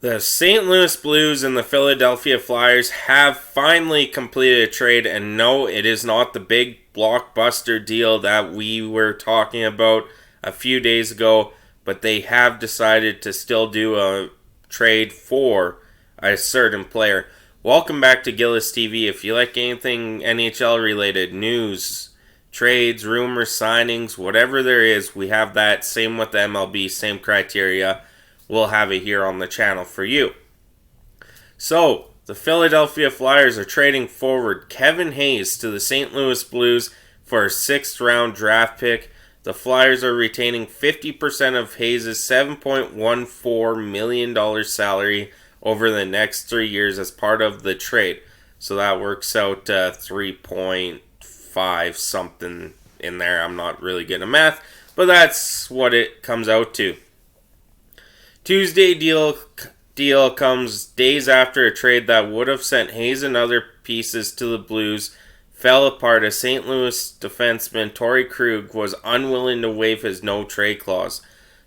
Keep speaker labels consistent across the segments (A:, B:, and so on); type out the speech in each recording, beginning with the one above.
A: The St. Louis Blues and the Philadelphia Flyers have finally completed a trade, and no, it is not the big blockbuster deal that we were talking about a few days ago, but they have decided to still do a trade for a certain player. Welcome back to Gillis TV. If you like anything NHL related, news, trades, rumors, signings, whatever there is, we have that. Same with the MLB, same criteria. We'll have it here on the channel for you. So, the Philadelphia Flyers are trading forward Kevin Hayes to the St. Louis Blues for a 6th round draft pick. The Flyers are retaining 50% of Hayes' $7.14 million salary over the next 3 years as part of the trade. So that works out 3.5 something in there. I'm not really good at math, but that's what it comes out to. Tuesday deal comes days after a trade that would have sent Hayes and other pieces to the Blues fell apart as St. Louis defenseman Torrey Krug was unwilling to waive his no-trade clause.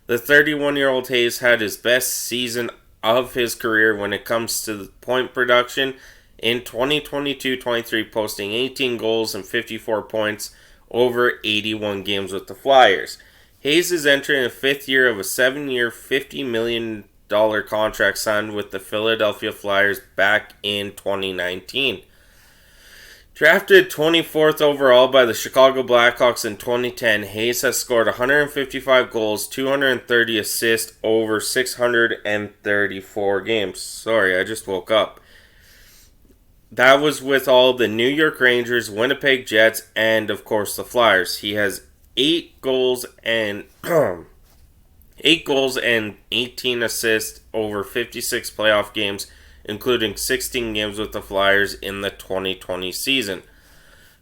A: The 31-year-old Hayes had his best season of his career when it comes to point production in 2022-23, posting 18 goals and 54 points over 81 games with the Flyers. Hayes is entering the 5th year of a 7-year, $50 million contract signed with the Philadelphia Flyers back in 2019. Drafted 24th overall by the Chicago Blackhawks in 2010, Hayes has scored 155 goals, 230 assists over 634 games. Sorry, I just woke up. That was with all the New York Rangers, Winnipeg Jets, and of course the Flyers. He has 8 goals and 18 assists over 56 playoff games, including 16 games with the Flyers in the 2020 season.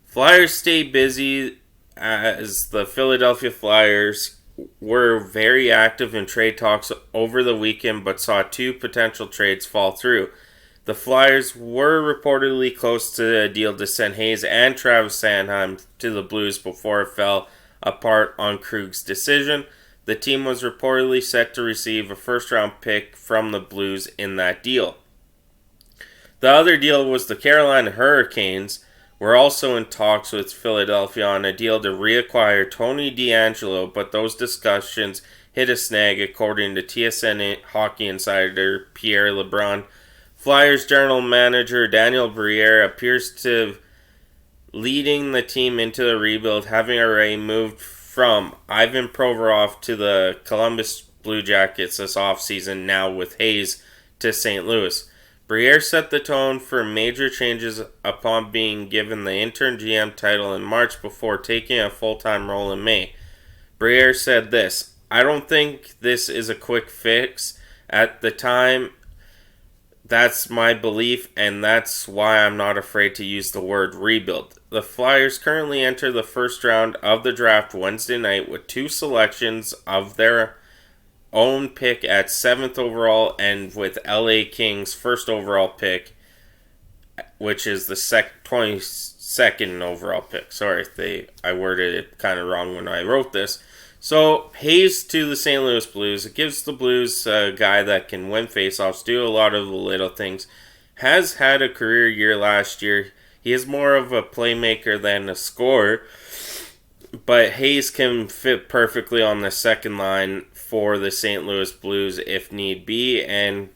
A: Flyers stay busy as the Philadelphia Flyers were very active in trade talks over the weekend, but saw 2 potential trades fall through. The Flyers were reportedly close to a deal to send Hayes and Travis Sanheim to the Blues before it fell apart on Krug's decision. The team was reportedly set to receive a first-round pick from the Blues in that deal. The other deal was the Carolina Hurricanes were also in talks with Philadelphia on a deal to reacquire Tony DeAngelo, but those discussions hit a snag according to TSN hockey insider Pierre LeBrun. Flyers general manager Daniel Briere appears to leading the team into the rebuild, having already moved from Ivan Provorov to the Columbus Blue Jackets this offseason, now with Hayes to St. Louis. Briere set the tone for major changes upon being given the interim GM title in March before taking a full-time role in May. Briere said this, "I don't think this is a quick fix. At the time, that's my belief, and that's why I'm not afraid to use the word rebuild." The Flyers currently enter the first round of the draft Wednesday night with 2 selections of their own pick at 7th overall and with LA Kings' first overall pick, which is the 22nd overall pick. Sorry, I worded it kind of wrong when I wrote this. So, Hayes to the St. Louis Blues. It gives the Blues a guy that can win faceoffs, do a lot of the little things. Has had a career year last year. He is more of a playmaker than a scorer. But Hayes can fit perfectly on the second line for the St. Louis Blues if need be. And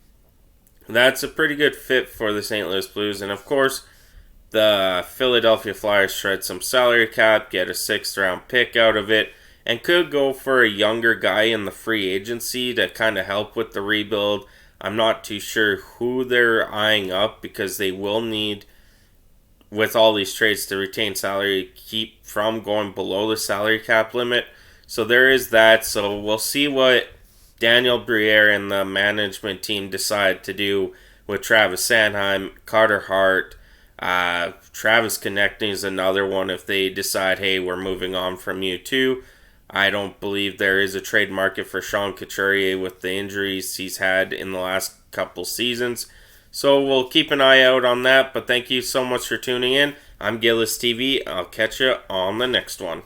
A: that's a pretty good fit for the St. Louis Blues. And of course, the Philadelphia Flyers shred some salary cap, get a 6th round pick out of it, and could go for a younger guy in the free agency to kind of help with the rebuild. I'm not too sure who they're eyeing up because they will need, with all these trades, to retain salary, keep from going below the salary cap limit. So there is that. So we'll see what Daniel Briere and the management team decide to do with Travis Sanheim, Carter Hart, Travis Konechny is another one if they decide, hey, we're moving on from you too. I don't believe there is a trade market for Sean Couturier with the injuries he's had in the last couple seasons. So we'll keep an eye out on that. But thank you so much for tuning in. I'm Gillis TV. I'll catch you on the next one.